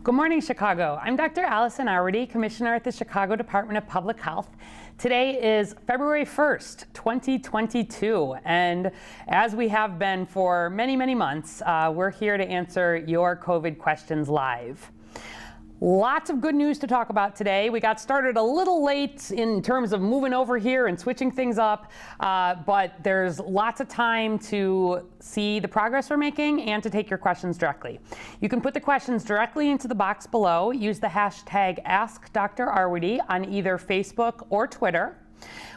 Good morning, Chicago. I'm Dr. Allison Already, Commissioner at the Chicago Department of Public Health. Today is February 1st, 2022, and as we have been for many, many months, we're here to answer your COVID questions live. Lots of good news to talk about today. We got started a little late in terms of moving over here and switching things up, but there's lots of time to see the progress we're making and to take your questions directly. You can put the questions directly into the box below. Use the hashtag AskDrArwady on either Facebook or Twitter.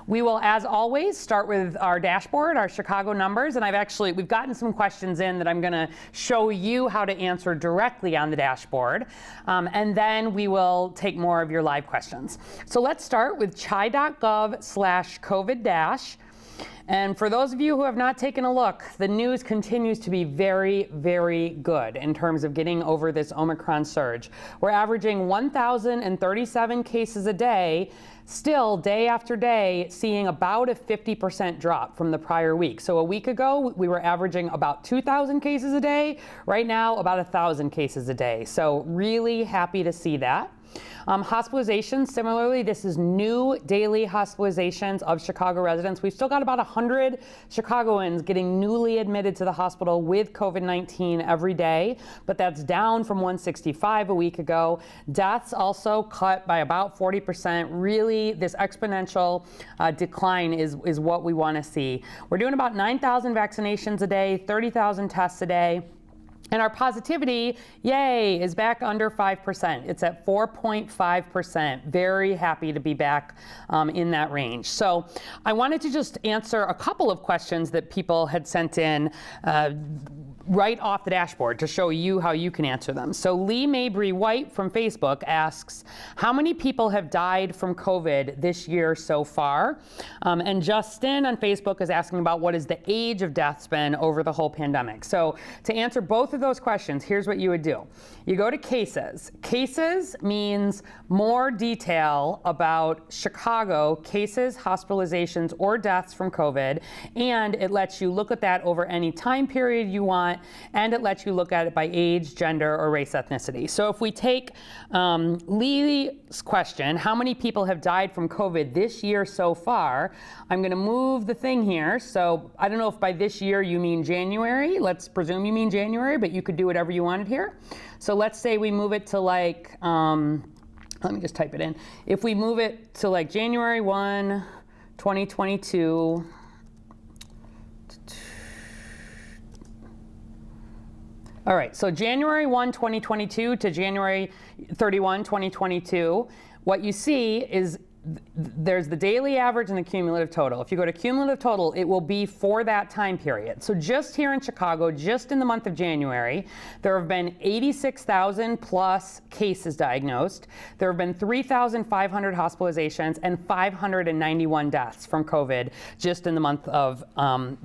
We will, as always, start with our dashboard, our Chicago numbers, and we've gotten some questions in that I'm going to show you how to answer directly on the dashboard, and then we will take more of your live questions. So let's start with chi.gov/COVID-. And for those of you who have not taken a look, the news continues to be very, very good in terms of getting over this Omicron surge. We're averaging 1,037 cases a day, still day after day, seeing about a 50% drop from the prior week. So a week ago, we were averaging about 2,000 cases a day. Right now, about 1,000 cases a day. So really happy to see that. Hospitalizations, similarly, this is new daily hospitalizations of Chicago residents. We've still got about 100 Chicagoans getting newly admitted to the hospital with COVID-19 every day, but that's down from 165 a week ago. Deaths also cut by about 40%. Really, this exponential decline is what we want to see. We're doing about 9,000 vaccinations a day, 30,000 tests a day. And our positivity, yay, is back under 5%. It's at 4.5%. Very happy to be back in that range. So I wanted to just answer a couple of questions that people had sent in right off the dashboard to show you how you can answer them. So Lee Mabry White from Facebook asks, how many people have died from COVID this year so far? And Justin on Facebook is asking about what is the age of deaths been over the whole pandemic. So to answer both of those questions, here's what you would do. You go to cases. Cases means more detail about Chicago cases, hospitalizations, or deaths from COVID, and it lets you look at that over any time period you want, and it lets you look at it by age, gender, or race, ethnicity. So if we take Lee's question, how many people have died from COVID this year so far, I'm going to move the thing here. So I don't know if by this year you mean January. Let's presume you mean January, but you could do whatever you wanted here. So let's say we move it to like, let me just type it in. If we move it to like January 1, 2022, all right, so January 1, 2022 to January 31, 2022, what you see is there's the daily average and the cumulative total. If you go to cumulative total, it will be for that time period. So just here in Chicago, just in the month of January, there have been 86,000 plus cases diagnosed. There have been 3,500 hospitalizations and 591 deaths from COVID just in the month of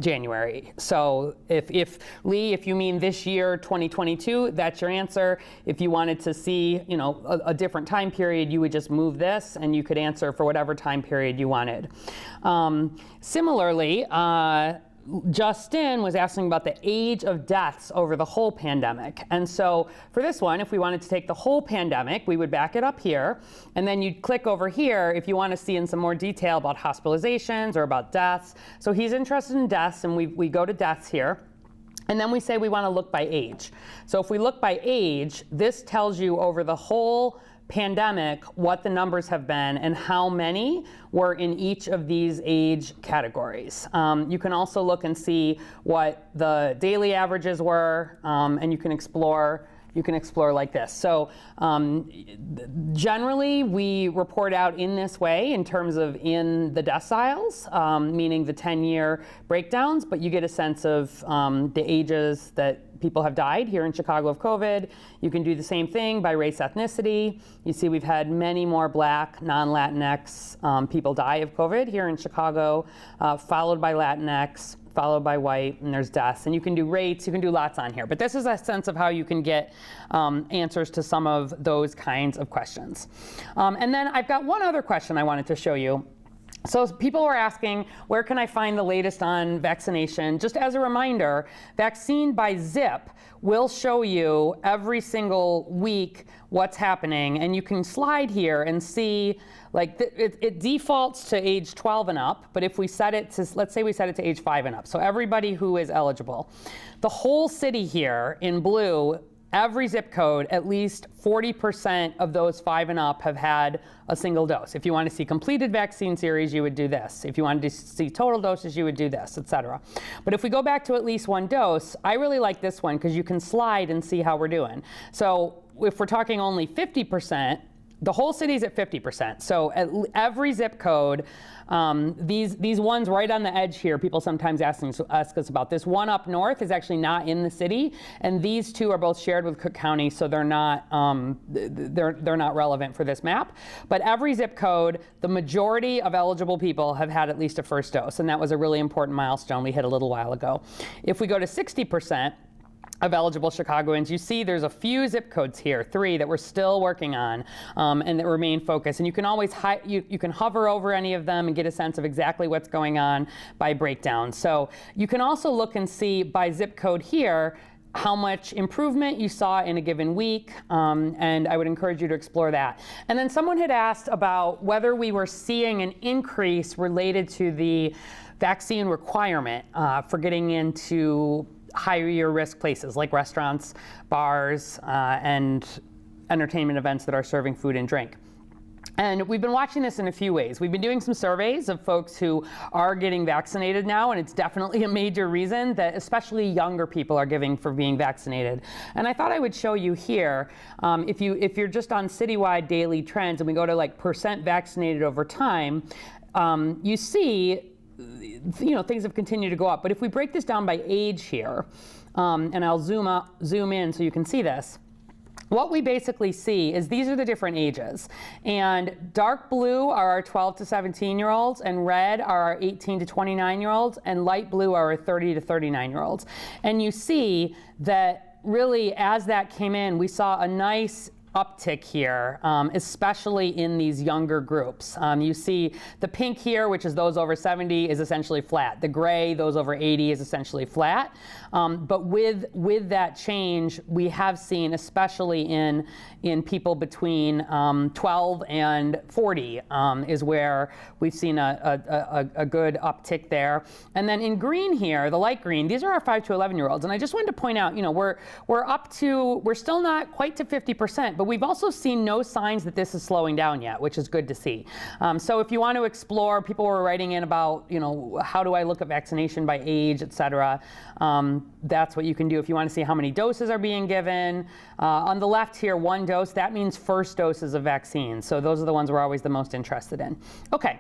January. So if Lee, if you mean this year, 2022, that's your answer. If you wanted to see, you know, a different time period, you would just move this and you could answer for whatever time period you wanted. Similarly, Justin was asking about the age of deaths over the whole pandemic. And so for this one, if we wanted to take the whole pandemic, we would back it up here, and then you'd click over here if you want to see in some more detail about hospitalizations or about deaths. So he's interested in deaths, and we go to deaths here. And then we say we want to look by age. So if we look by age, this tells you over the whole pandemic what the numbers have been and how many were in each of these age categories. You can also look and see what the daily averages were, and you can explore like this. So generally, we report out in this way in terms of in the deciles, meaning the 10-year breakdowns, but you get a sense of the ages that people have died here in Chicago of COVID. You can do the same thing by race, ethnicity. You see we've had many more Black, non-Latinx people die of COVID here in Chicago, followed by Latinx, followed by white, and there's deaths. And you can do rates, you can do lots on here. But this is a sense of how you can get answers to some of those kinds of questions. And then I've got one other question I wanted to show you. So people were asking, where can I find the latest on vaccination? Just as a reminder, Vaccine by Zip will show you every single week what's happening. And you can slide here and see, like, it defaults to age 12 and up. But if we set it to, let's say we set it to age 5 and up, so everybody who is eligible. The whole city here in blue, every zip code, at least 40% of those 5 and up have had a single dose. If you want to see completed vaccine series, you would do this. If you wanted to see total doses, you would do this, etc. But if we go back to at least 1 dose, I really like this one because you can slide and see how we're doing. So if we're talking only 50%, the whole city's at 50%. So at every zip code, these ones right on the edge here, people sometimes ask us about. This one up north is actually not in the city, and these 2 are both shared with Cook County, so they're not relevant for this map. But every zip code, the majority of eligible people have had at least a first dose, and that was a really important milestone we hit a little while ago. If we go to 60%, of eligible Chicagoans, you see there's a few zip codes here, 3 that we're still working on, and that remain focused. And you can always you can hover over any of them and get a sense of exactly what's going on by breakdown. So you can also look and see by zip code here how much improvement you saw in a given week, and I would encourage you to explore that. And then someone had asked about whether we were seeing an increase related to the vaccine requirement for getting into higher risk places like restaurants, bars, and entertainment events that are serving food and drink. And we've been watching this in a few ways. We've been doing some surveys of folks who are getting vaccinated now, and it's definitely a major reason that especially younger people are giving for being vaccinated. And I thought I would show you here, if you're just on citywide daily trends and we go to like % vaccinated over time, you see things have continued to go up. But if we break this down by age here, and I'll zoom in so you can see this, what we basically see is these are the different ages. And dark blue are our 12 to 17-year-olds, and red are our 18 to 29-year-olds, and light blue are our 30 to 39-year-olds. And you see that really as that came in, we saw a nice uptick here, especially in these younger groups. You see the pink here, which is those over 70, is essentially flat. The gray, those over 80, is essentially flat. But with that change, we have seen, especially in people between 12 and 40, is where we've seen a good uptick there. And then in green here, the light green, these are our 5 to 11-year-olds. And I just wanted to point out, we're still not quite to 50%, but we've also seen no signs that this is slowing down yet, which is good to see. So if you want to explore, people were writing in about, how do I look at vaccination by age, et cetera. That's what you can do if you want to see how many doses are being given. On the left here, 1 dose, that means first doses of vaccine. So those are the ones we're always the most interested in. Okay.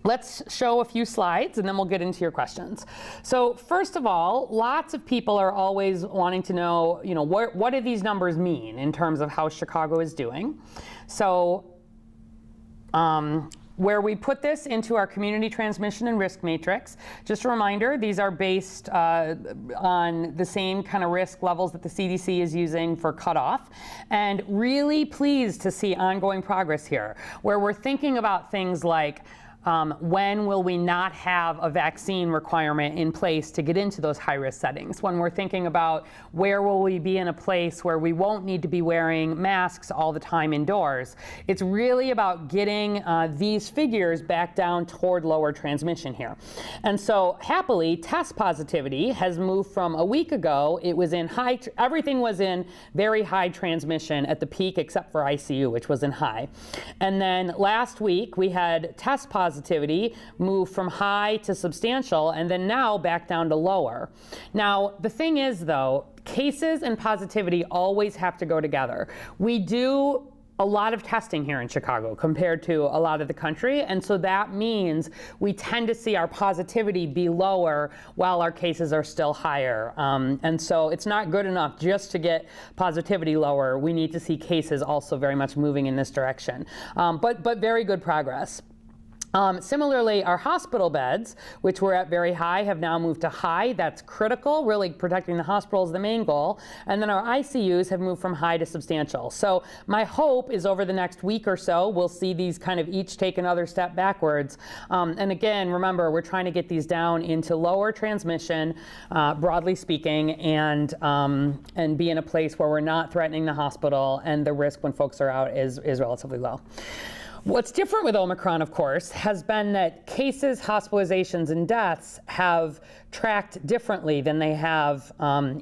Let's show a few slides and then we'll get into your questions. So first of all, lots of people are always wanting to know, what do these numbers mean in terms of how Chicago is doing? So where we put this into our community transmission and risk matrix, just a reminder, these are based on the same kind of risk levels that the CDC is using for cutoff. And really pleased to see ongoing progress here, where we're thinking about things like, when will we not have a vaccine requirement in place to get into those high-risk settings? When we're thinking about where will we be in a place where we won't need to be wearing masks all the time indoors? It's really about getting these figures back down toward lower transmission here. And so happily, test positivity has moved from a week ago. It was in everything was in very high transmission at the peak except for ICU, which was in high. And then last week we had test positivity move from high to substantial, and then now back down to lower. Now, the thing is, though, cases and positivity always have to go together. We do a lot of testing here in Chicago compared to a lot of the country, and so that means we tend to see our positivity be lower while our cases are still higher. And so it's not good enough just to get positivity lower. We need to see cases also very much moving in this direction. But very good progress. Similarly, our hospital beds, which were at very high, have now moved to high. That's critical. Really protecting the hospital is the main goal. And then our ICUs have moved from high to substantial. So my hope is over the next week or so, we'll see these kind of each take another step backwards. And again, remember, we're trying to get these down into lower transmission, broadly speaking, and be in a place where we're not threatening the hospital and the risk when folks are out is relatively low. What's different with Omicron, of course, has been that cases, hospitalizations, and deaths have tracked differently than they have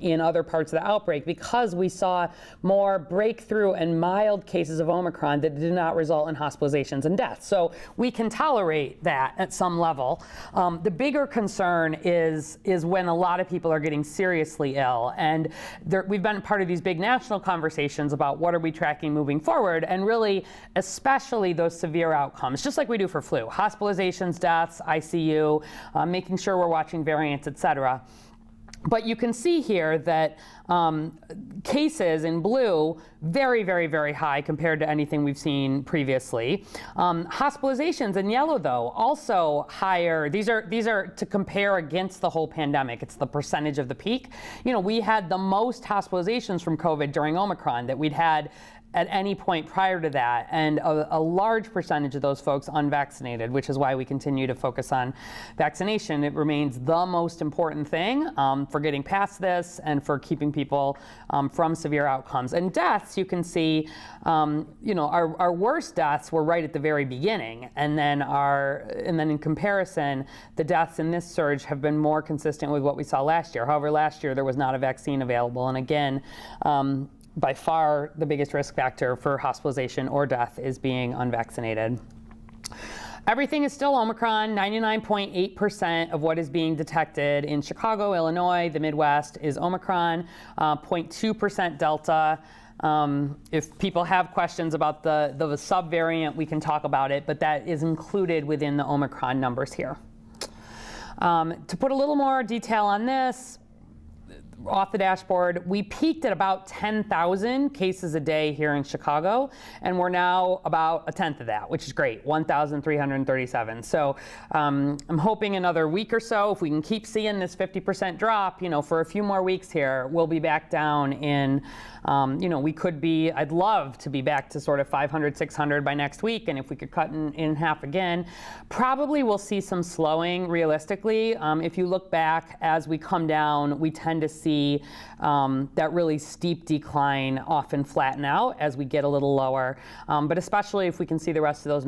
in other parts of the outbreak, because we saw more breakthrough and mild cases of Omicron that did not result in hospitalizations and deaths. So we can tolerate that at some level. The bigger concern is when a lot of people are getting seriously ill. And we've been part of these big national conversations about what are we tracking moving forward, and really, especially those severe outcomes, just like we do for flu, hospitalizations, deaths, ICU, making sure we're watching variants, et cetera. But you can see here that cases in blue, very, very, very high compared to anything we've seen previously. Hospitalizations in yellow, though, also higher. These are to compare against the whole pandemic. It's the percentage of the peak. You know, we had the most hospitalizations from COVID during Omicron that we'd had at any point prior to that, and a large percentage of those folks unvaccinated, which is why we continue to focus on vaccination. It remains the most important thing for getting past this and for keeping people from severe outcomes. And deaths, you can see, you know, our worst deaths were right at the very beginning, and then in comparison, the deaths in this surge have been more consistent with what we saw last year. However, last year there was not a vaccine available, and again, by far the biggest risk factor for hospitalization or death is being unvaccinated. Everything is still Omicron. 99.8% of what is being detected in Chicago, Illinois, the Midwest is Omicron, 0.2% Delta. If people have questions about the subvariant, we can talk about it, but that is included within the Omicron numbers here. To put a little more detail on this, off the dashboard, we peaked at about 10,000 cases a day here in Chicago, and we're now about a tenth of that, which is great, 1,337. So I'm hoping another week or so, if we can keep seeing this 50% drop, you know, for a few more weeks here, we'll be back down in, you know, we could be, I'd love to be back to sort of 500, 600 by next week, and if we could cut in half again, probably we'll see some slowing realistically. If you look back as we come down, we tend to see that really steep decline often flatten out as we get a little lower. But especially if we can see the rest of those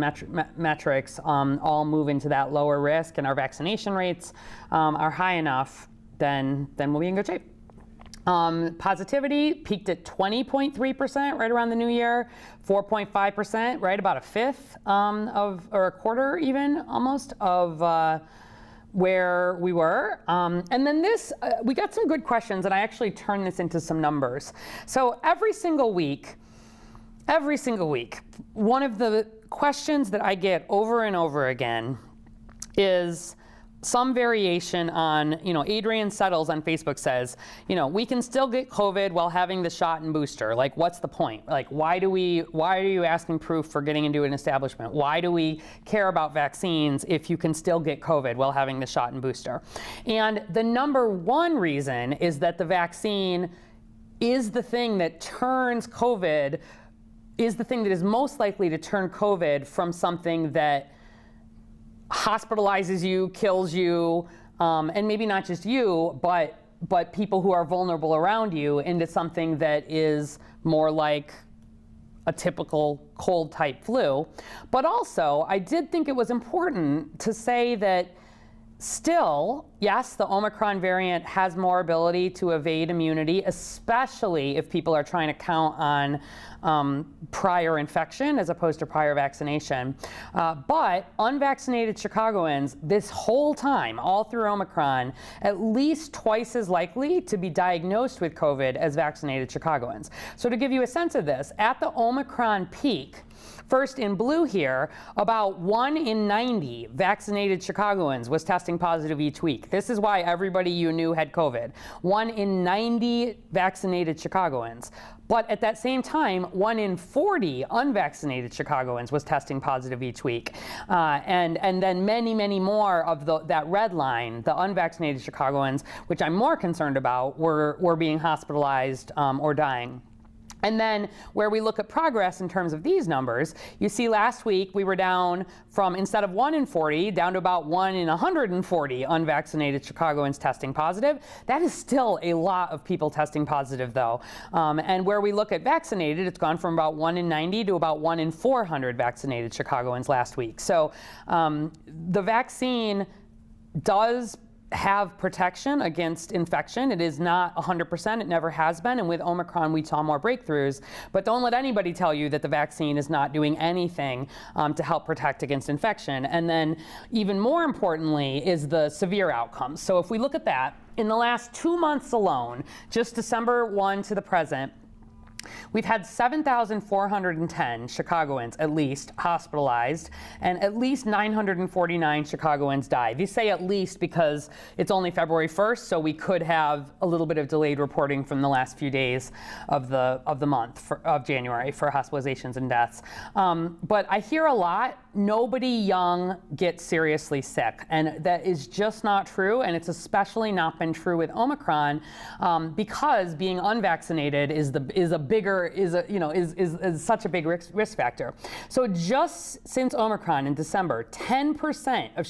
metrics all move into that lower risk, and our vaccination rates are high enough, then we'll be in good shape. Positivity peaked at 20.3% right around the new year, 4.5%, right about a fifth or a quarter even almost of where we were. And then this, we got some good questions, and I actually turned this into some numbers. So every single week, one of the questions that I get over and over again is some variation on, you know, Adrian Settles on Facebook says, you know, we can still get COVID while having the shot and booster. Like, what's the point? Like, why are you asking proof for getting into an establishment? Why do we care about vaccines if you can still get COVID while having the shot and booster? And the number one reason is that the vaccine is the thing that turns COVID, is the thing that is most likely to turn COVID from something that hospitalizes you, kills you, and maybe not just you, but people who are vulnerable around you, into something that is more like a typical cold type flu. But also, I did think it was important to say that still, yes, the Omicron variant has more ability to evade immunity, especially if people are trying to count on prior infection as opposed to prior vaccination. But unvaccinated Chicagoans, this whole time, all through Omicron, at least twice as likely to be diagnosed with COVID as vaccinated Chicagoans. So to give you a sense of this, at the Omicron peak, first in blue here, about 1 in 90 vaccinated Chicagoans was testing positive each week. This is why everybody you knew had COVID. 1 in 90 vaccinated Chicagoans. But at that same time, 1 in 40 unvaccinated Chicagoans was testing positive each week. And then many more of that red line, the unvaccinated Chicagoans, which I'm more concerned about, were being hospitalized or dying. And then where we look at progress in terms of these numbers, you see last week we were down from, instead of 1 in 40, down to about 1 in 140 unvaccinated Chicagoans testing positive. That is still a lot of people testing positive, though. And where we look at vaccinated, it's gone from about 1 in 90 to about 1 in 400 vaccinated Chicagoans last week. So the vaccine does have protection against infection. It is not 100%. It never has been. And with Omicron, we saw more breakthroughs. But don't let anybody tell you that the vaccine is not doing anything to help protect against infection. And then even more importantly is the severe outcomes. So if we look at that, in the last 2 months alone, just December 1 to the present, we've had 7,410 Chicagoans, at least, hospitalized, and at least 949 Chicagoans died. These say at least because it's only February 1st, so we could have a little bit of delayed reporting from the last few days of the month of January for hospitalizations and deaths. But I hear a lot, nobody young gets seriously sick, and that is just not true, and it's especially not been true with Omicron because being unvaccinated is such a big risk factor. So just since Omicron in December, 10% of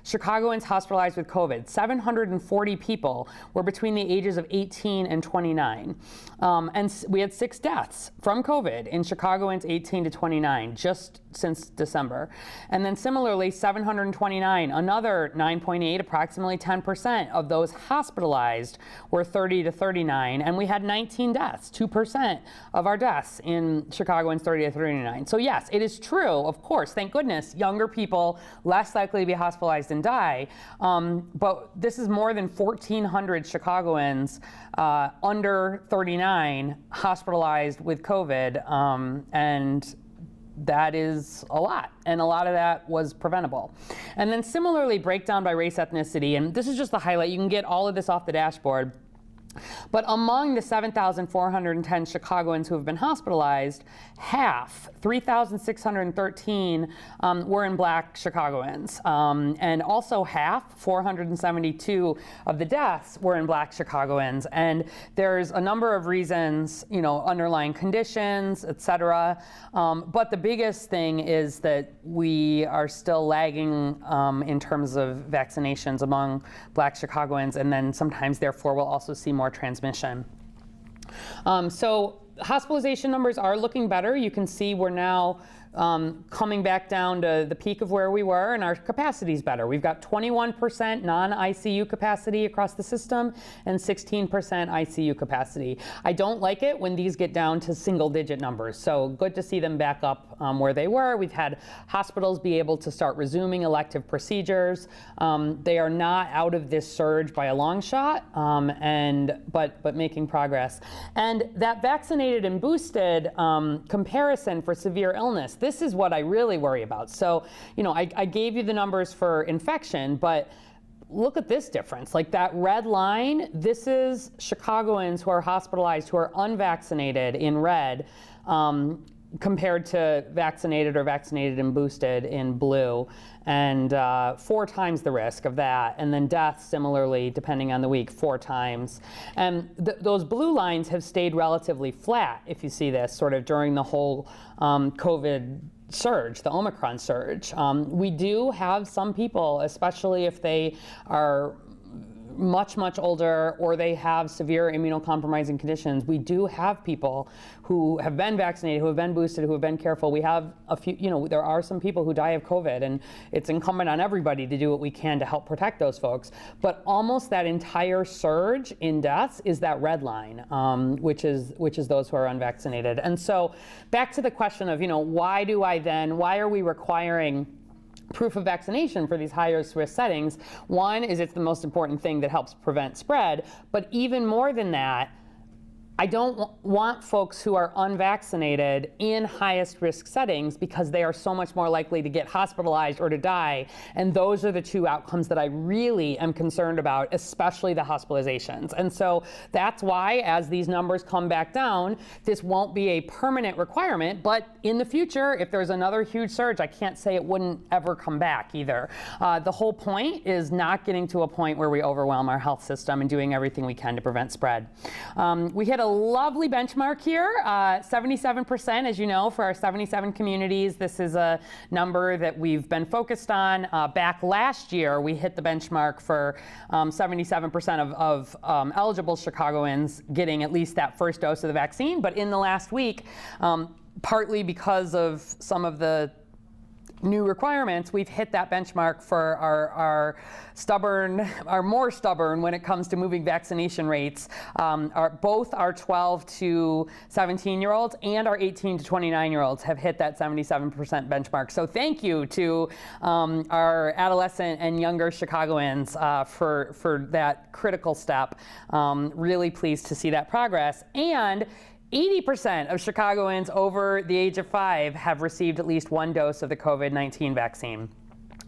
Chicagoans hospitalized with COVID, 740 people, were between the ages of 18 and 29. And we had 6 deaths from COVID in Chicagoans 18 to 29 just since December. And then similarly, 729, another 9.8, approximately 10% of those hospitalized were 30 to 39. And we had 19 deaths, 2% of our deaths in Chicagoans 30 to 39. So yes, it is true, of course, thank goodness, younger people less likely to be hospitalized and die. But this is more than 1,400 Chicagoans under 39 hospitalized with COVID, and that is a lot, and a lot of that was preventable. And then similarly, breakdown by race, ethnicity, and this is just the highlight. You can get all of this off the dashboard. But among the 7,410 Chicagoans who have been hospitalized, half, 3,613, were in Black Chicagoans. And also half, 472 of the deaths were in Black Chicagoans. And there's a number of reasons, underlying conditions, et cetera. But the biggest thing is that we are still lagging in terms of vaccinations among Black Chicagoans, and then sometimes, therefore, we'll also see more transmission. So hospitalization numbers are looking better. You can see we're now coming back down to the peak of where we were, and our capacity is better. We've got 21% non-ICU capacity across the system and 16% ICU capacity. I don't like it when these get down to single-digit numbers, so good to see them back up where they were. We've had hospitals be able to start resuming elective procedures. They are not out of this surge by a long shot, but making progress. And that vaccinated and boosted comparison for severe illness, this is what I really worry about. So, I gave you the numbers for infection, but look at this difference. Like that red line, this is Chicagoans who are hospitalized who are unvaccinated in red, compared to vaccinated or vaccinated and boosted in blue, and 4 times the risk of that. And then deaths, similarly, depending on the week, 4 times. And those blue lines have stayed relatively flat, if you see this, sort of during the whole COVID surge, the Omicron surge. We do have some people, especially if they are much older or they have severe immunocompromising conditions. We do have people who have been vaccinated, who have been boosted, who have been careful. We have a few, there are some people who die of COVID, and it's incumbent on everybody to do what we can to help protect those folks. But almost that entire surge in deaths is that red line, which is those who are unvaccinated. And so back to the question of, why are we requiring proof of vaccination for these higher risk settings? One is it's the most important thing that helps prevent spread, but even more than that, I don't want folks who are unvaccinated in highest risk settings because they are so much more likely to get hospitalized or to die. And those are the two outcomes that I really am concerned about, especially the hospitalizations. And so that's why, as these numbers come back down, this won't be a permanent requirement. But in the future, if there's another huge surge, I can't say it wouldn't ever come back either. The whole point is not getting to a point where we overwhelm our health system and doing everything we can to prevent spread. We hit a lovely benchmark here, 77%, as you know, for our 77 communities. This is a number that we've been focused on. Back last year, we hit the benchmark for 77% of eligible Chicagoans getting at least that first dose of the vaccine. But in the last week, partly because of some of the new requirements, we've hit that benchmark for our more stubborn when it comes to moving vaccination rates. Both our 12 to 17-year-olds and our 18 to 29-year-olds have hit that 77% benchmark. So thank you to our adolescent and younger Chicagoans for that critical step. Really pleased to see that progress. And 80% of Chicagoans over the age of 5 have received at least one dose of the COVID-19 vaccine.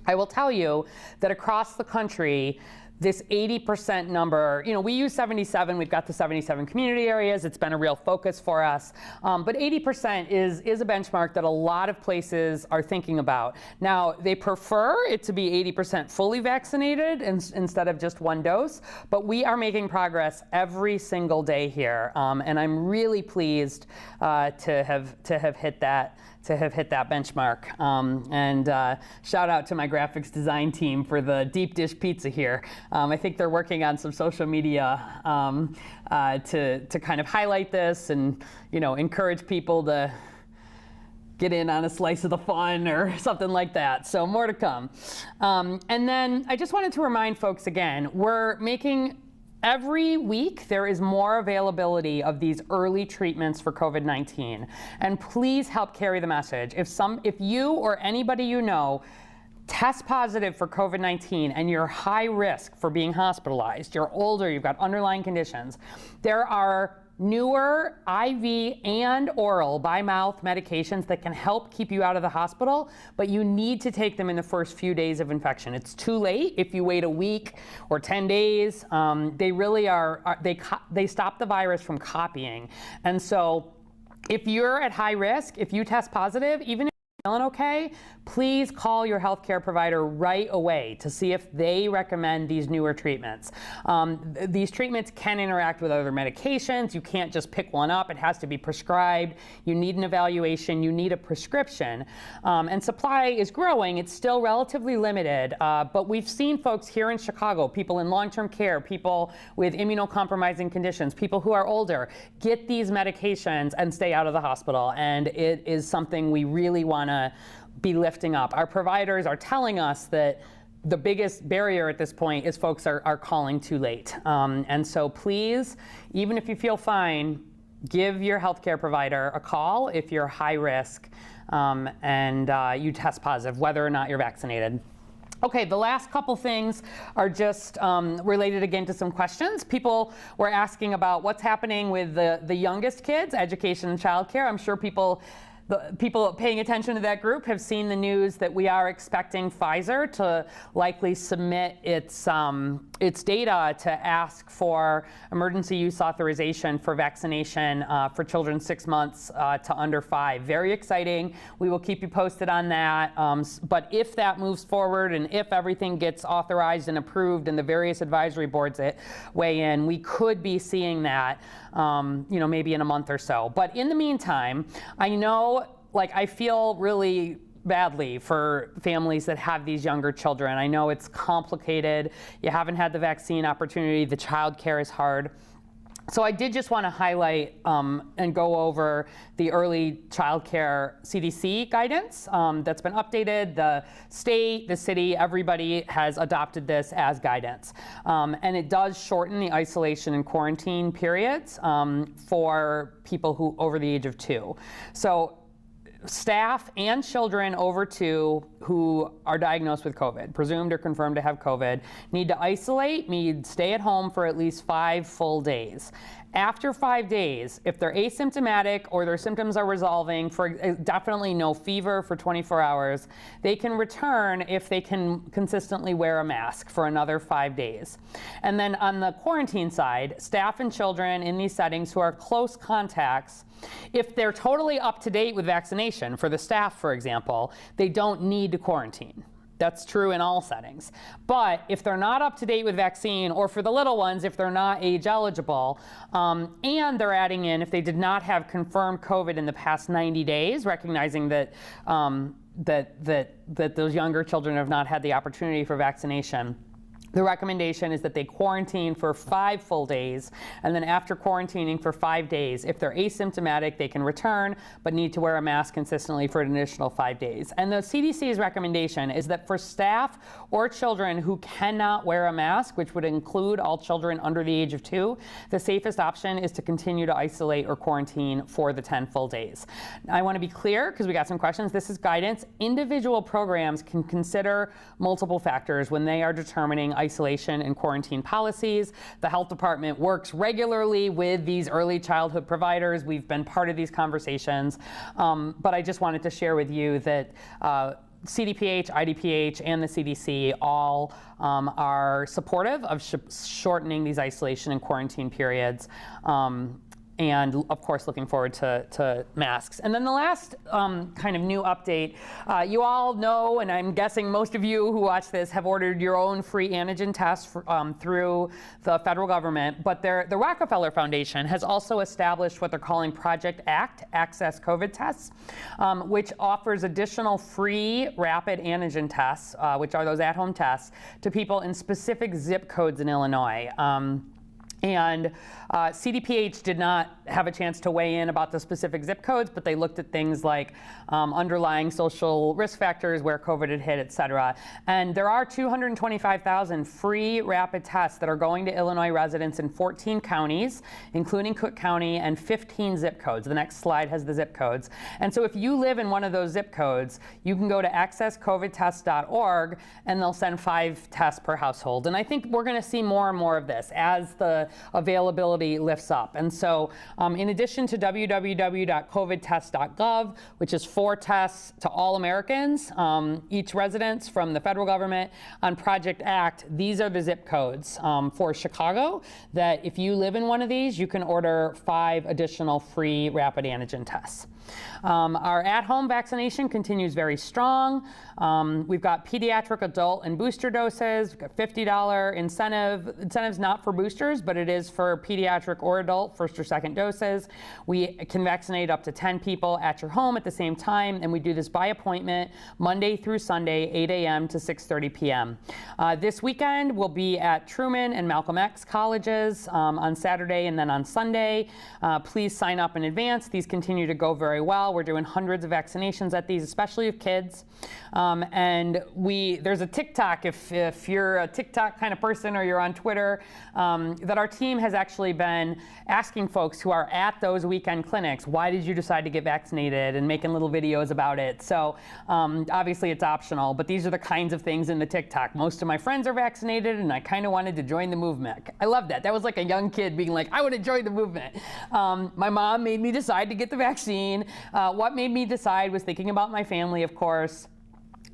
I will tell you that across the country, this 80% number, we use 77, we've got the 77 community areas, it's been a real focus for us, but 80% is a benchmark that a lot of places are thinking about. Now, they prefer it to be 80% fully vaccinated instead of just one dose, but we are making progress every single day here, and I'm really pleased to have hit that benchmark. And shout out to my graphics design team for the deep dish pizza here. I think they're working on some social media to kind of highlight this and encourage people to get in on a slice of the fun or something like that. So more to come. And then I just wanted to remind folks again, we're making every week there is more availability of these early treatments for COVID-19. And please help carry the message. If you or anybody you know test positive for COVID-19 and you're high risk for being hospitalized, you're older, you've got underlying conditions, there are newer IV and oral by mouth medications that can help keep you out of the hospital, but you need to take them in the first few days of infection. It's too late if you wait a week or 10 days. They really they stop the virus from copying. And so if you're at high risk, if you test positive, even if you're feeling okay, please call your healthcare provider right away to see if they recommend these newer treatments. These treatments can interact with other medications. You can't just pick one up. It has to be prescribed. You need an evaluation. You need a prescription. And supply is growing. It's still relatively limited. But we've seen folks here in Chicago, people in long-term care, people with immunocompromising conditions, people who are older, get these medications and stay out of the hospital. And it is something we really want to be lifting up. Our providers are telling us that the biggest barrier at this point is folks are calling too late. And so please, even if you feel fine, give your healthcare provider a call if you're high risk and you test positive, whether or not you're vaccinated. Okay, the last couple things are just related again to some questions. People were asking about what's happening with the youngest kids, education and childcare. I'm sure the people paying attention to that group have seen the news that we are expecting Pfizer to likely submit its data to ask for emergency use authorization for vaccination for children 6 months to under 5. Very exciting. We will keep you posted on that. But if that moves forward and if everything gets authorized and approved and the various advisory boards that weigh in, we could be seeing that maybe in a month or so. But in the meantime, I feel really badly for families that have these younger children. I know it's complicated. You haven't had the vaccine opportunity. The child care is hard. So I did just want to highlight and go over the early child care CDC guidance that's been updated. The state, the city, everybody has adopted this as guidance. And it does shorten the isolation and quarantine periods for people who over the age of 2. So staff and children over 2 who are diagnosed with COVID, presumed or confirmed to have COVID, need to isolate, need stay at home for at least 5 full days. After 5 days, if they're asymptomatic or their symptoms are resolving, for definitely no fever for 24 hours, they can return if they can consistently wear a mask for another 5 days. And then on the quarantine side, staff and children in these settings who are close contacts, if they're totally up to date with vaccination, for the staff, for example, they don't need to quarantine. That's true in all settings. But if they're not up to date with vaccine, or for the little ones, if they're not age eligible, and they're adding in if they did not have confirmed COVID in the past 90 days, recognizing that that those younger children have not had the opportunity for vaccination, the recommendation is that they quarantine for 5 full days, and then after quarantining for 5 days, if they're asymptomatic, they can return, but need to wear a mask consistently for an additional 5 days. And the CDC's recommendation is that for staff or children who cannot wear a mask, which would include all children under the age of 2, the safest option is to continue to isolate or quarantine for the 10 full days. I want to be clear, because we got some questions, this is guidance. Individual programs can consider multiple factors when they are determining isolation and quarantine policies. The health department works regularly with these early childhood providers. We've been part of these conversations, but I just wanted to share with you that CDPH, IDPH, and the CDC all are supportive of shortening these isolation and quarantine periods. And of course, looking forward to masks. And then the last kind of new update, you all know, and I'm guessing most of you who watch this have ordered your own free antigen tests through the federal government, but the Rockefeller Foundation has also established what they're calling Project ACT, Access COVID Tests, which offers additional free rapid antigen tests, which are those at-home tests, to people in specific zip codes in Illinois. And CDPH did not have a chance to weigh in about the specific zip codes, but they looked at things like underlying social risk factors, where COVID had hit, et cetera. And there are 225,000 free rapid tests that are going to Illinois residents in 14 counties, including Cook County, and 15 zip codes. The next slide has the zip codes. And so if you live in one of those zip codes, you can go to accesscovidtest.org, and they'll send 5 tests per household. And I think we're going to see more and more of this as the availability lifts up. And so in addition to www.covidtest.gov, which is 4 tests to all Americans, each residence from the federal government, on Project ACT, these are the zip codes for Chicago, that if you live in one of these, you can order 5 additional free rapid antigen tests. Our at-home vaccination continues very strong. We've got pediatric, adult, and booster doses. We've got $50 incentive. Incentive's not for boosters, but it is for pediatric or adult first or second doses. We can vaccinate up to 10 people at your home at the same time, and we do this by appointment Monday through Sunday, 8 a.m. to 6:30 p.m. This weekend, we'll be at Truman and Malcolm X colleges on Saturday and then on Sunday. Please sign up in advance. These continue to go very well. We're doing hundreds of vaccinations at these, especially of kids. And there's a TikTok, if you're a TikTok kind of person or you're on Twitter, that our team has actually been asking folks who are at those weekend clinics, why did you decide to get vaccinated, and making little videos about it. So obviously it's optional, but these are the kinds of things in the TikTok. Most of my friends are vaccinated, and I kind of wanted to join the movement. I love that. That was like a young kid being like, I want to join the movement. My mom made me decide to get the vaccine. What made me decide was thinking about my family, of course,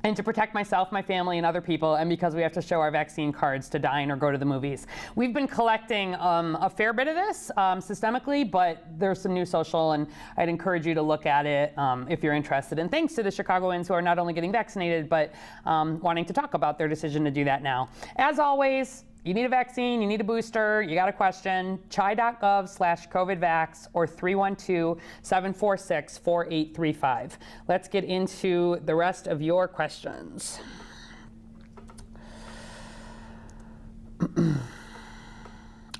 and to protect myself, my family, and other people, and because we have to show our vaccine cards to dine or go to the movies. We've been collecting a fair bit of this systemically, but there's some new social, and I'd encourage you to look at it if you're interested. And thanks to the Chicagoans who are not only getting vaccinated, but wanting to talk about their decision to do that now. As always, you need a vaccine, you need a booster, you got a question, chi.gov/COVIDvax or 312-746-4835. Let's get into the rest of your questions.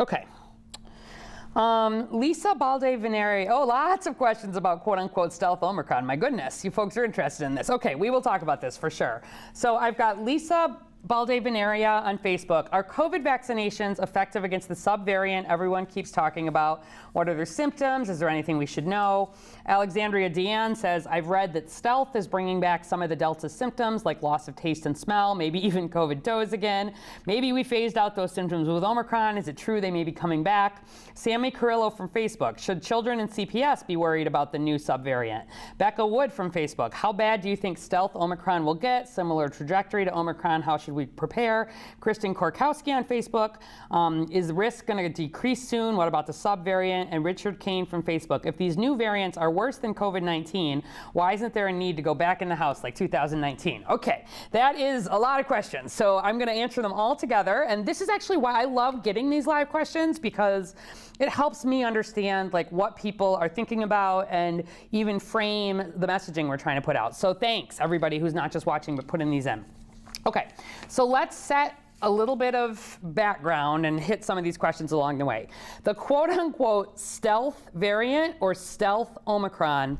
Okay. Lisa Balde-Veneri, lots of questions about quote-unquote stealth Omicron. My goodness, you folks are interested in this. Okay, we will talk about this for sure. So I've got Lisa Balde Benaria on Facebook. Are COVID vaccinations effective against the subvariant everyone keeps talking about? What are their symptoms? Is there anything we should know? Alexandria Deanne says, I've read that stealth is bringing back some of the Delta symptoms like loss of taste and smell, maybe even COVID toes again. Maybe we phased out those symptoms with Omicron. Is it true they may be coming back? Sammy Carrillo from Facebook. Should children in CPS be worried about the new subvariant? Becca Wood from Facebook. How bad do you think stealth Omicron will get? Similar trajectory to Omicron. How should we prepare? Kristen Korkowski on Facebook. Is risk going to decrease soon? What about the subvariant? And Richard Kane from Facebook. If these new variants are worse than COVID-19, why isn't there a need to go back in the house like 2019? Okay, that is a lot of questions. So I'm going to answer them all together. And this is actually why I love getting these live questions, because it helps me understand like what people are thinking about and even frame the messaging we're trying to put out. So thanks everybody who's not just watching but putting these in. Okay, so let's set a little bit of background and hit some of these questions along the way. The quote unquote stealth variant or stealth Omicron,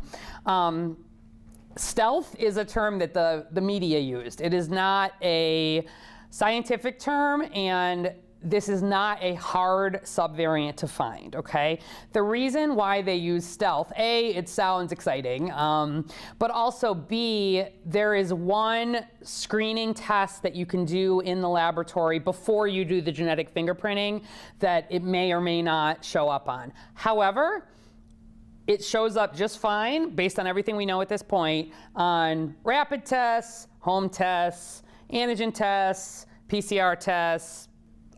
stealth is a term that the media used. It is not a scientific term, and this is not a hard subvariant to find, okay? The reason why they use stealth, A, it sounds exciting, but also B, there is one screening test that you can do in the laboratory before you do the genetic fingerprinting that it may or may not show up on. However, it shows up just fine, based on everything we know at this point, on rapid tests, home tests, antigen tests, PCR tests,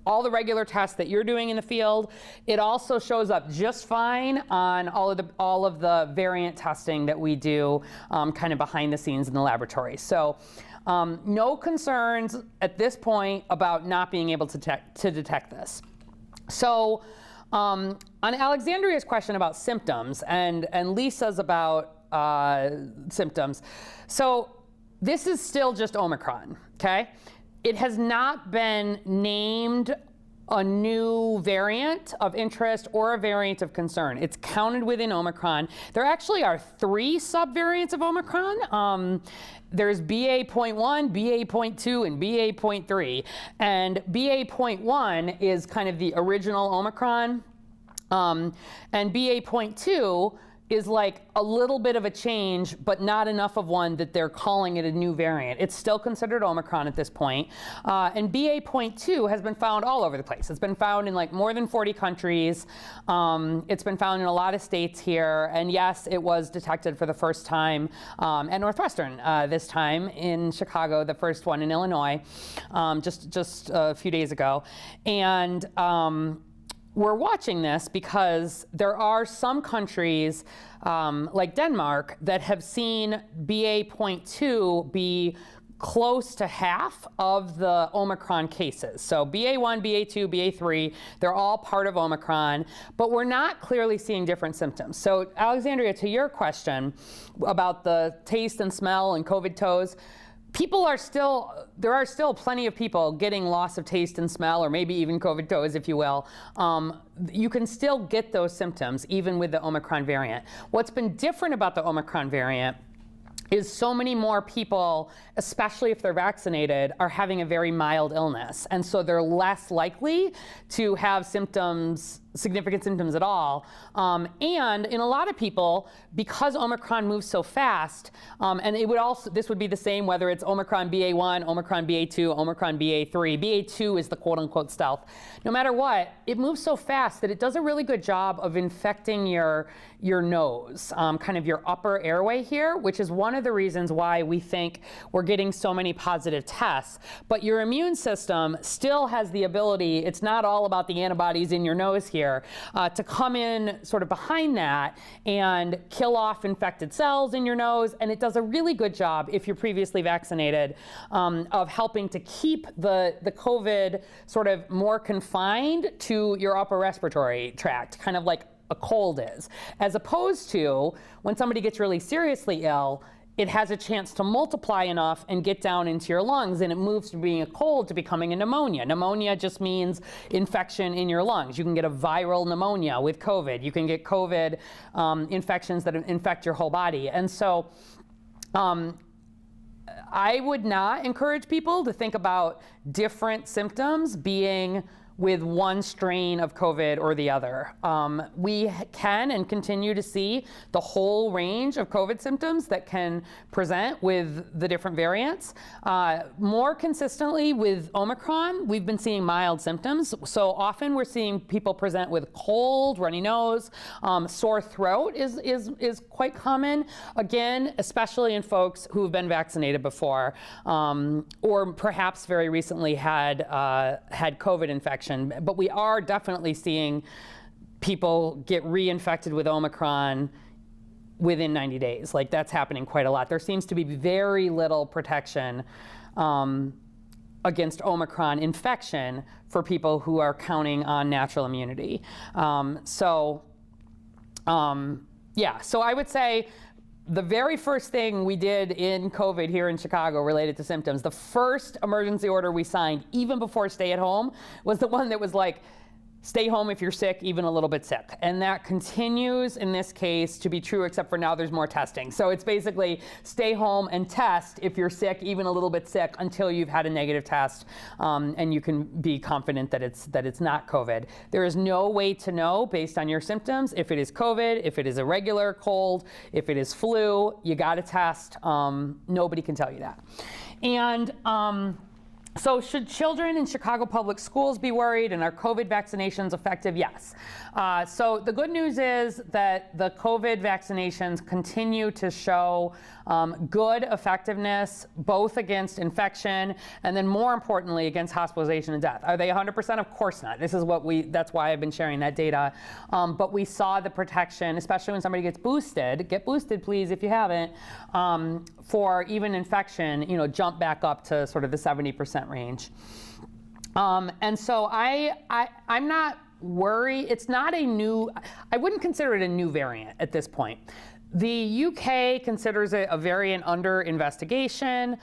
all the regular tests that you're doing in the field. It also shows up just fine on all of the variant testing that we do kind of behind the scenes in the laboratory. So no concerns at this point about not being able to detect this. So on Alexandria's question about symptoms and Lisa's about symptoms, so this is still just Omicron, okay? It has not been named a new variant of interest or a variant of concern. It's counted within Omicron. There actually are 3 subvariants of Omicron. There's BA.1, BA.2, and BA.3. And BA.1 is kind of the original Omicron. And BA.2 is like a little bit of a change, but not enough of one that they're calling it a new variant. It's still considered Omicron at this point. And BA.2 has been found all over the place. It's been found in like more than 40 countries. It's been found in a lot of states here. And yes, it was detected for the first time at Northwestern this time in Chicago, the first one in Illinois, just a few days ago. And we're watching this because there are some countries like Denmark that have seen BA.2 be close to half of the Omicron cases. So BA.1, BA.2, BA.3, they're all part of Omicron, but we're not clearly seeing different symptoms. So Alexandria, to your question about the taste and smell and COVID toes, there are still plenty of people getting loss of taste and smell, or maybe even COVID toes, if you will. You can still get those symptoms even with the Omicron variant. What's been different about the Omicron variant is so many more people, especially if they're vaccinated, are having a very mild illness. And so they're less likely to have symptoms, significant symptoms at all. And in a lot of people, because Omicron moves so fast, and this would be the same whether it's Omicron BA.1, Omicron BA.2, Omicron BA.3. BA.2 is the quote unquote stealth. No matter what, it moves so fast that it does a really good job of infecting your nose, kind of your upper airway here, which is one of the reasons why we think we're getting so many positive tests. But your immune system still has the ability, it's not all about the antibodies in your nose here, to come in sort of behind that and kill off infected cells in your nose. And it does a really good job, if you're previously vaccinated, of helping to keep the COVID sort of more confined to your upper respiratory tract, kind of like a cold is, as opposed to when somebody gets really seriously ill, it has a chance to multiply enough and get down into your lungs, and it moves from being a cold to becoming a pneumonia. Pneumonia just means infection in your lungs. You can get a viral pneumonia with COVID. You can get COVID infections that infect your whole body. And so I would not encourage people to think about different symptoms being with one strain of COVID or the other. We can and continue to see the whole range of COVID symptoms that can present with the different variants. More consistently with Omicron, we've been seeing mild symptoms. So often we're seeing people present with cold, runny nose, sore throat is quite common. Again, especially in folks who have been vaccinated before, or perhaps very recently had COVID infection. But we are definitely seeing people get reinfected with Omicron within 90 days. Like, that's happening quite a lot. There seems to be very little protection against Omicron infection for people who are counting on natural immunity. So I would say the very first thing we did in COVID here in Chicago related to symptoms, the first emergency order we signed, even before stay at home, was the one that was like, stay home if you're sick, even a little bit sick. And that continues in this case to be true, except for now there's more testing. So it's basically stay home and test if you're sick, even a little bit sick, until you've had a negative test, and you can be confident that it's not COVID. There is no way to know based on your symptoms if it is COVID, if it is a regular cold, if it is flu. You got to test. Nobody can tell you that. And so should children in Chicago public schools be worried, and are COVID vaccinations effective? Yes. So the good news is that the COVID vaccinations continue to show good effectiveness, both against infection and then more importantly against hospitalization and death. Are they 100%? Of course not. This is that's why I've been sharing that data. But we saw the protection, especially when somebody gets boosted. Get boosted, please, if you haven't, for even infection, jump back up to sort of the 70% range. And so I'm not worried. It's not I wouldn't consider it a new variant at this point. The UK considers it a variant under investigation.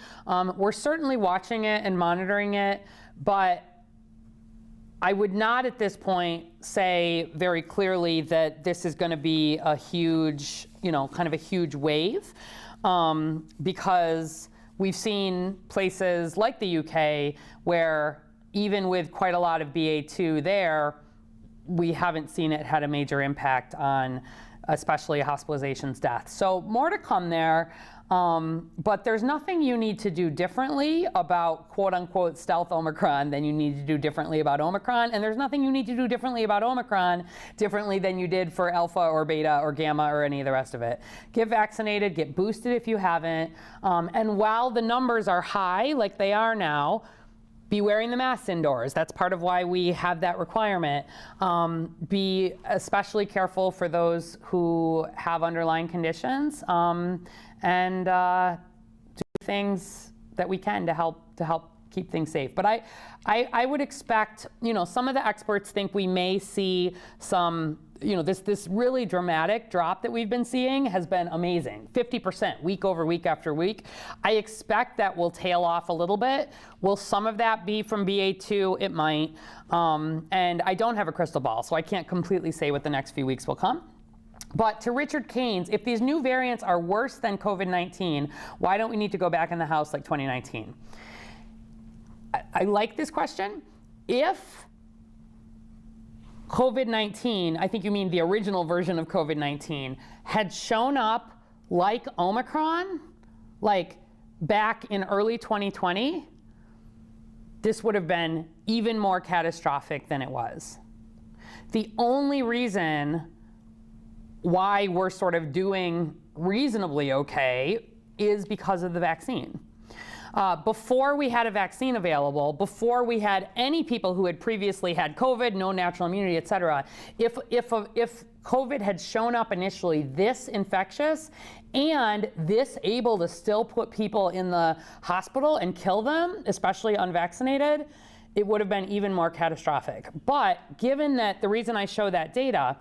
We're certainly watching it and monitoring it, but I would not at this point say very clearly that this is going to be a huge, kind of a huge wave, because we've seen places like the UK where even with quite a lot of BA2 there, we haven't seen it had a major impact on especially hospitalizations, deaths. So more to come there, but there's nothing you need to do differently about quote unquote stealth Omicron than you need to do differently about Omicron, and there's nothing you need to do differently about Omicron differently than you did for Alpha or Beta or Gamma or any of the rest of it. Get vaccinated, get boosted if you haven't, and while the numbers are high like they are now, be wearing the masks indoors. That's part of why we have that requirement. Be especially careful for those who have underlying conditions, and do things that we can to help keep things safe. But I would expect, some of the experts think we may see some, this really dramatic drop that we've been seeing has been amazing. 50% week over week after week. I expect that will tail off a little bit. Will some of that be from BA2? It might. And I don't have a crystal ball, so I can't completely say what the next few weeks will come. But to Richard Keynes, if these new variants are worse than COVID-19, why don't we need to go back in the house like 2019? I like this question. If COVID-19, I think you mean the original version of COVID-19, had shown up like Omicron, like back in early 2020, this would have been even more catastrophic than it was. The only reason why we're sort of doing reasonably okay is because of the vaccine. Before we had a vaccine available, before we had any people who had previously had COVID, no natural immunity, et cetera, if COVID had shown up initially this infectious and this able to still put people in the hospital and kill them, especially unvaccinated, it would have been even more catastrophic. But given that the reason I show that data,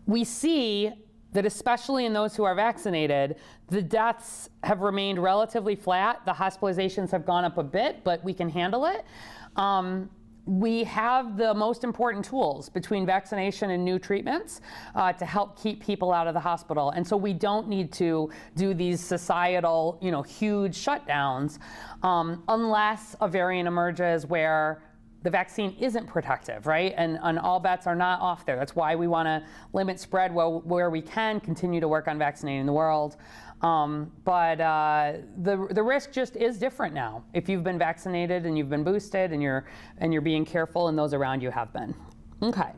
we see that especially in those who are vaccinated, the deaths have remained relatively flat. The hospitalizations have gone up a bit, but we can handle it. we have the most important tools between vaccination and new treatments to help keep people out of the hospital. And so we don't need to do these societal, huge shutdowns unless a variant emerges where the vaccine isn't protective, right? And all bets are not off there. That's why we want to limit spread where we can, continue to work on vaccinating the world. But the risk just is different now. If you've been vaccinated and you've been boosted and you're being careful, and those around you have been. Okay.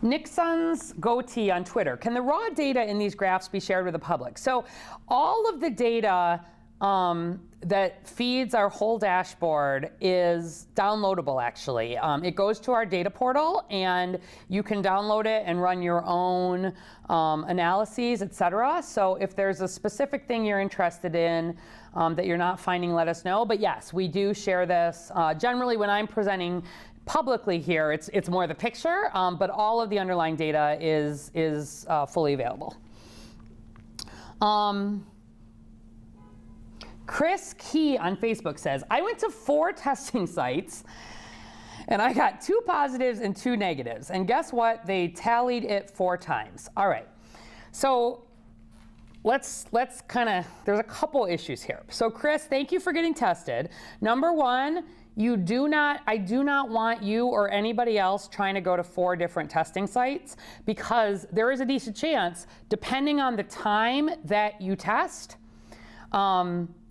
Nixon's goatee on Twitter. Can the raw data in these graphs be shared with the public? So all of the data that feeds our whole dashboard is downloadable, actually. It goes to our data portal, and you can download it and run your own analyses, et cetera. So if there's a specific thing you're interested in that you're not finding, let us know. But yes, we do share this. Generally, when I'm presenting publicly here, it's more the picture, but all of the underlying data is fully available. Chris Key on Facebook says, I went to 4 testing sites and I got 2 positives and 2 negatives. And guess what? They tallied it 4 times. All right. So let's kind of, there's a couple issues here. So Chris, thank you for getting tested. Number one, I do not want you or anybody else trying to go to 4 different testing sites, because there is a decent chance, depending on the time that you test,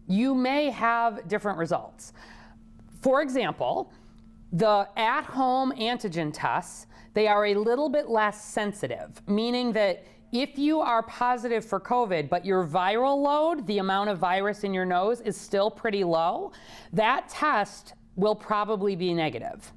you may have different results. For example, the at-home antigen tests, they are a little bit less sensitive, meaning that if you are positive for COVID, but your viral load, the amount of virus in your nose, is still pretty low, that test will probably be negative.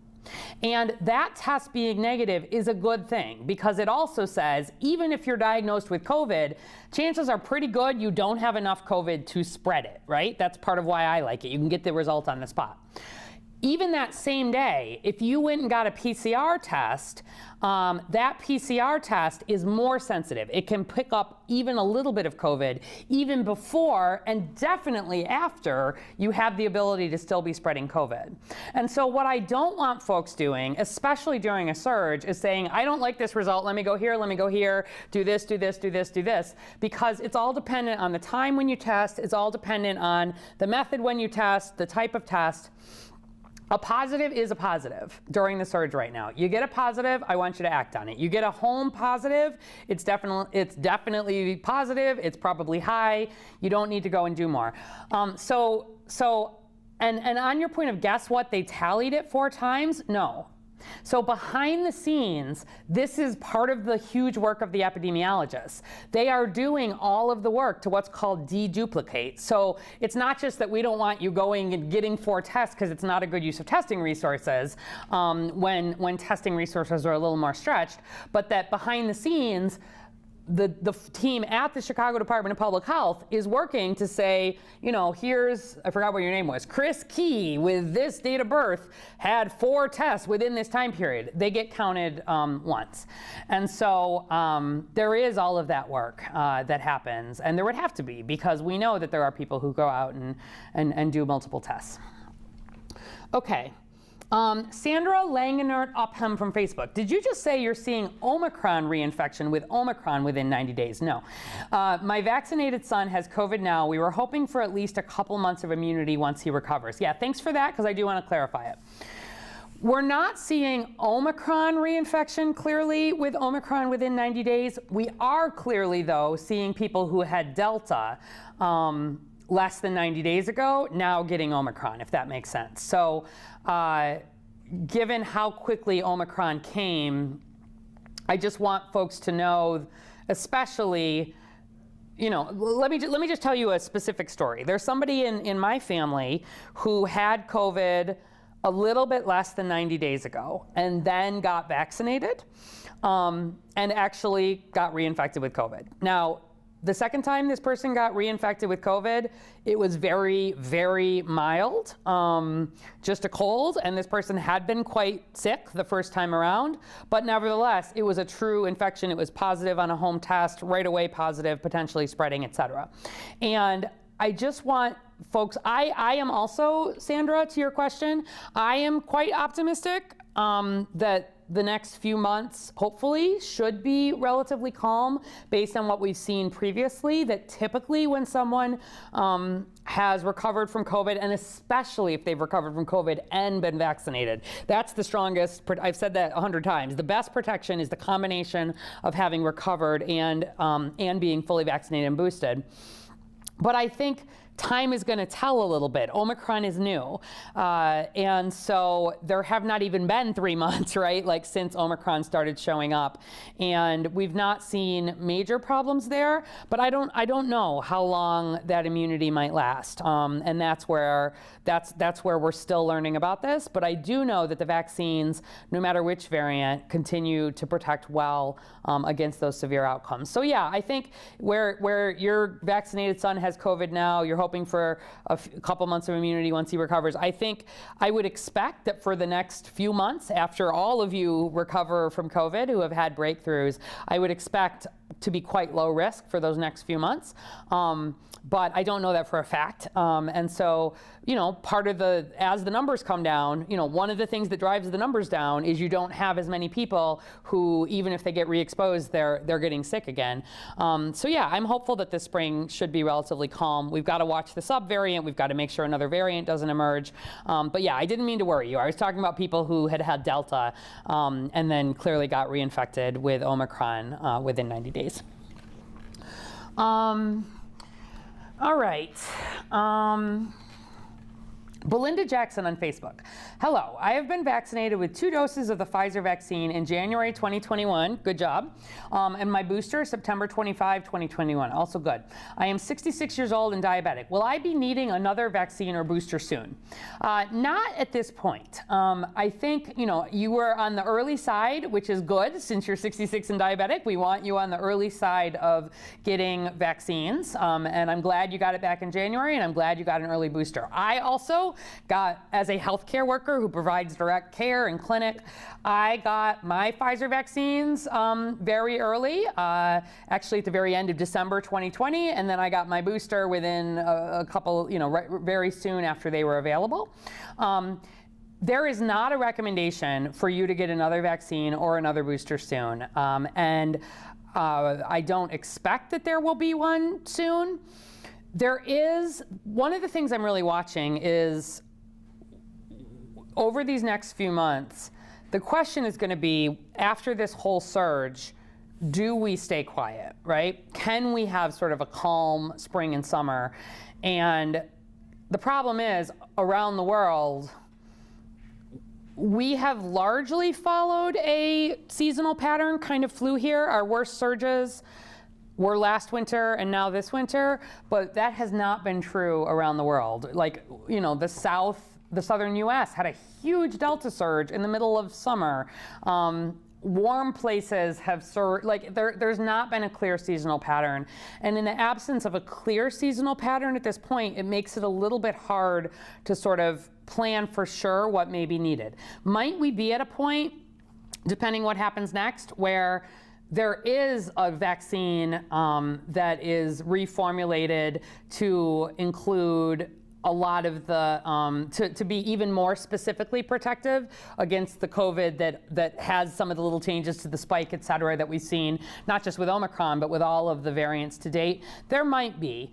And that test being negative is a good thing, because it also says, even if you're diagnosed with COVID, chances are pretty good you don't have enough COVID to spread it, right? That's part of why I like it. You can get the result on the spot. Even that same day, if you went and got a PCR test, that PCR test is more sensitive. It can pick up even a little bit of COVID, even before and definitely after you have the ability to still be spreading COVID. And so what I don't want folks doing, especially during a surge, is saying, I don't like this result, let me go here, do this, do this, do this, do this, because it's all dependent on the time when you test, it's all dependent on the method when you test, the type of test. A positive is a positive during the surge right now. You get a positive, I want you to act on it. You get a home positive, it's definitely positive, it's probably high, you don't need to go and do more. And on your point of guess what, they tallied it 4 times? No. So behind the scenes, this is part of the huge work of the epidemiologists. They are doing all of the work to what's called deduplicate. So it's not just that we don't want you going and getting 4 tests because it's not a good use of testing resources when testing resources are a little more stretched, but that behind the scenes, the team at the Chicago Department of Public Health is working to say, here's, I forgot what your name was, Chris Key with this date of birth had 4 tests within this time period. They get counted once. And so there is all of that work that happens, and there would have to be, because we know that there are people who go out and do multiple tests. Okay. Sandra Langenert Upham from Facebook. Did you just say you're seeing Omicron reinfection with Omicron within 90 days? No. My vaccinated son has COVID now. We were hoping for at least a couple months of immunity once he recovers. Yeah, thanks for that, because I do want to clarify it. We're not seeing Omicron reinfection clearly with Omicron within 90 days. We are clearly, though, seeing people who had Delta less than 90 days ago now getting Omicron, if that makes sense. So given how quickly Omicron came, I just want folks to know, especially, let me just tell you a specific story. There's somebody in my family who had COVID a little bit less than 90 days ago and then got vaccinated and actually got reinfected with COVID. Now, the second time this person got reinfected with COVID, it was very, very mild, just a cold, and this person had been quite sick the first time around, but nevertheless, it was a true infection. It was positive on a home test, right away positive, potentially spreading, et cetera. And I just want folks, I am also, Sandra, to your question, I am quite optimistic that the next few months, hopefully, should be relatively calm based on what we've seen previously, that typically when someone has recovered from COVID, and especially if they've recovered from COVID and been vaccinated, that's the strongest, I've said that 100 times, the best protection is the combination of having recovered and being fully vaccinated and boosted. But I think time is going to tell a little bit. Omicron is new. And so there have not even been 3 months, right? Like since Omicron started showing up. And we've not seen major problems there, but I don't know how long that immunity might last. And that's where we're still learning about this. But I do know that the vaccines, no matter which variant, continue to protect well against those severe outcomes. So yeah, I think where your vaccinated son has COVID now, you're hoping for a couple months of immunity once he recovers. I think I would expect that for the next few months, after all of you recover from COVID who have had breakthroughs, I would expect to be quite low risk for those next few months. But I don't know that for a fact. And so, part of as the numbers come down, one of the things that drives the numbers down is you don't have as many people who, even if they get re-exposed, they're getting sick again. So yeah, I'm hopeful that this spring should be relatively calm. We've got to watch the sub-variant. We've got to make sure another variant doesn't emerge. But yeah, I didn't mean to worry you. I was talking about people who had Delta and then clearly got reinfected with Omicron within 90 days. All right. Belinda Jackson on Facebook. Hello, I have been vaccinated with 2 doses of the Pfizer vaccine in January 2021, good job, and my booster September 25, 2021, also good. I am 66 years old and diabetic. Will I be needing another vaccine or booster soon? Not at this point. I think, you were on the early side, which is good since you're 66 and diabetic. We want you on the early side of getting vaccines, and I'm glad you got it back in January, and I'm glad you got an early booster. I also got, as a healthcare worker who provides direct care and clinic, I got my Pfizer vaccines very early, actually at the very end of December 2020, and then I got my booster within a couple, very soon after they were available. There is not a recommendation for you to get another vaccine or another booster soon, and I don't expect that there will be one soon. There is, one of the things I'm really watching is over these next few months, the question is going to be, after this whole surge, do we stay quiet, right? Can we have sort of a calm spring and summer? And the problem is, around the world, we have largely followed a seasonal pattern, kind of flew here. Our worst surges were last winter and now this winter, but that has not been true around the world. Like, the southern US had a huge Delta surge in the middle of summer. Warm places have surged, there's not been a clear seasonal pattern. And in the absence of a clear seasonal pattern at this point, it makes it a little bit hard to sort of plan for sure what may be needed. Might we be at a point, depending what happens next, where there is a vaccine that is reformulated to include a lot of the, to be even more specifically protective against the COVID that has some of the little changes to the spike, et cetera, that we've seen, not just with Omicron, but with all of the variants to date. There might be.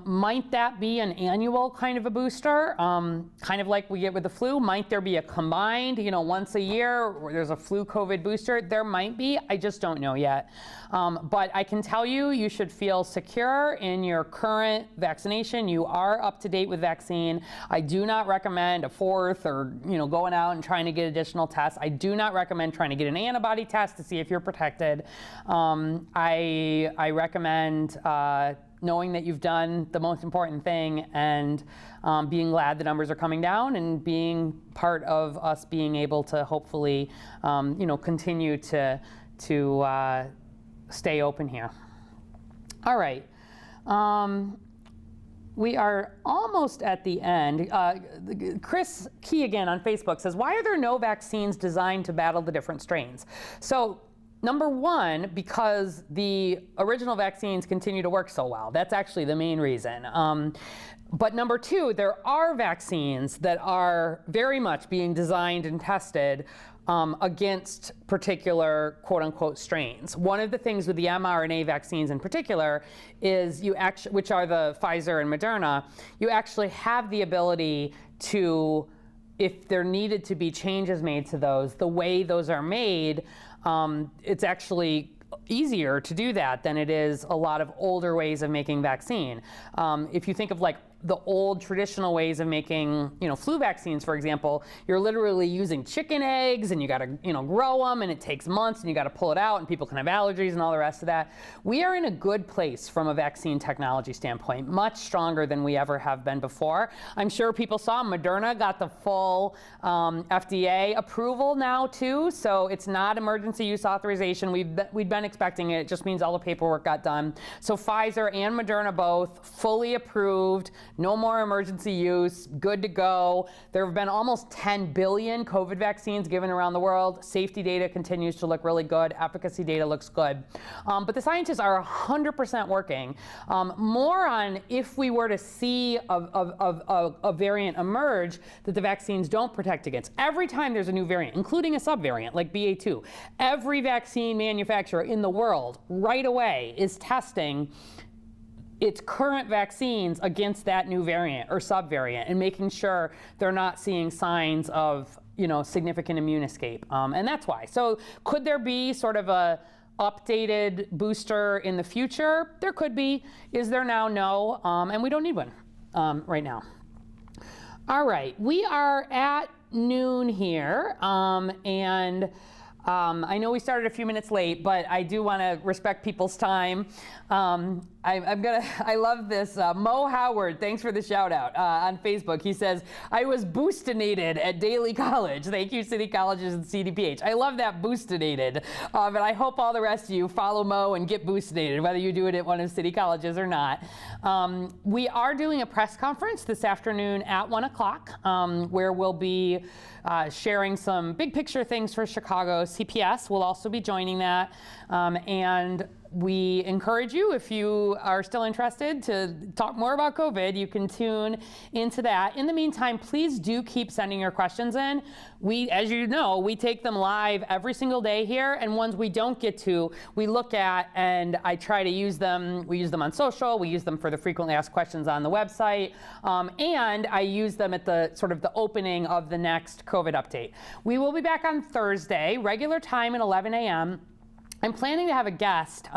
Might that be an annual kind of a booster, kind of like we get with the flu? Might there be a combined, once a year, where there's a flu COVID booster? There might be. I just don't know yet. But I can tell you, you should feel secure in your current vaccination. You are up to date with vaccine. I do not recommend a fourth or going out and trying to get additional tests. I do not recommend trying to get an antibody test to see if you're protected. I recommend knowing that you've done the most important thing and being glad the numbers are coming down and being part of us being able to hopefully continue to stay open here. All right. We are almost at the end. Chris Key again on Facebook says, why are there no vaccines designed to battle the different strains? So Number one, because the original vaccines continue to work so well. That's actually the main reason. But number two, there are vaccines that are very much being designed and tested against particular quote-unquote strains. One of the things with the mRNA vaccines in particular is which are the Pfizer and Moderna, you actually have the ability to, if there needed to be changes made to those, the way those are made, it's actually easier to do that than it is a lot of older ways of making vaccine. If you think of like the old traditional ways of making, flu vaccines, for example, you're literally using chicken eggs and you got to, grow them and it takes months and you got to pull it out and people can have allergies and all the rest of that. We are in a good place from a vaccine technology standpoint, much stronger than we ever have been before. I'm sure people saw Moderna got the full FDA approval now too, so it's not emergency use authorization. We'd been expecting it. It just means all the paperwork got done. So Pfizer and Moderna both fully approved. No more emergency use, good to go. There have been almost 10 billion COVID vaccines given around the world. Safety data continues to look really good. Efficacy data looks good. But the scientists are 100% working. More on if we were to see a variant emerge that the vaccines don't protect against. Every time there's a new variant, including a subvariant like BA2, every vaccine manufacturer in the world right away is testing its current vaccines against that new variant or subvariant and making sure they're not seeing signs of, significant immune escape. And that's why. So could there be sort of a updated booster in the future? There could be. Is there now? No. And we don't need one right now. All right. We are at noon here. And I know we started a few minutes late, but I do want to respect people's time. I love this. Mo Howard, thanks for the shout out on Facebook. He says, I was boostinated at Daly College. Thank you, City Colleges and CDPH. I love that boostinated. But I hope all the rest of you follow Mo and get boostinated, whether you do it at one of City Colleges or not. We are doing a press conference this afternoon at 1 o'clock where we'll be sharing some big picture things for Chicago. CPS will also be joining that. And we encourage you, if you are still interested to talk more about COVID, you can tune into that. In the meantime, please do keep sending your questions in. As you know, we take them live every single day here, and ones we don't get to, we look at and I try to use them. We use them on social, we use them for the frequently asked questions on the website, and I use them at the sort of the opening of the next COVID update. We will be back on Thursday, regular time at 11 a.m. I'm planning to have a guest,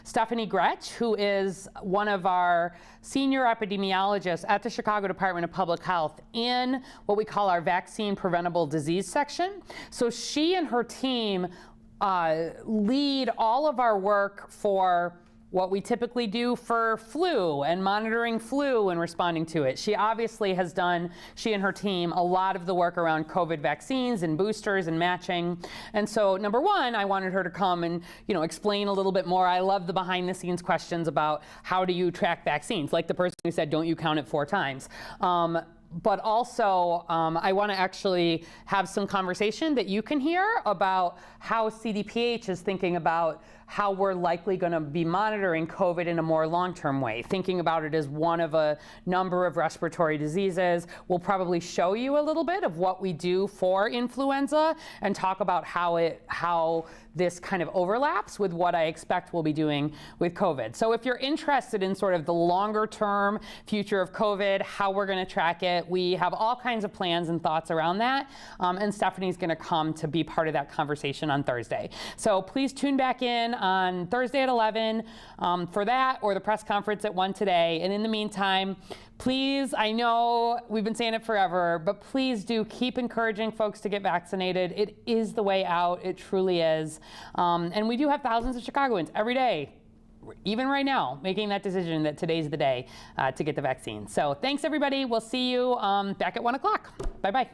Stephanie Gretsch, who is one of our senior epidemiologists at the Chicago Department of Public Health in what we call our vaccine preventable disease section. So she and her team lead all of our work for what we typically do for flu and monitoring flu and responding to it. She obviously has done, she and her team, a lot of the work around COVID vaccines and boosters and matching. And so number one, I wanted her to come and explain a little bit more. I love the behind the scenes questions about how do you track vaccines, like the person who said, don't you count it 4 times? But also, I want to actually have some conversation that you can hear about how CDPH is thinking about how we're likely going to be monitoring COVID in a more long-term way, thinking about it as one of a number of respiratory diseases. We'll probably show you a little bit of what we do for influenza and talk about how this kind of overlaps with what I expect we'll be doing with COVID. So if you're interested in sort of the longer term future of COVID, how we're going to track it, we have all kinds of plans and thoughts around that. And Stephanie's going to come to be part of that conversation on Thursday. So please tune back in on Thursday at 11 for that, or the press conference at 1 today. And in the meantime, please, I know we've been saying it forever, but please do keep encouraging folks to get vaccinated. It is the way out. It truly is. And we do have thousands of Chicagoans every day, even right now, making that decision that today's the day to get the vaccine. So thanks, everybody. We'll see you back at 1 o'clock. Bye-bye.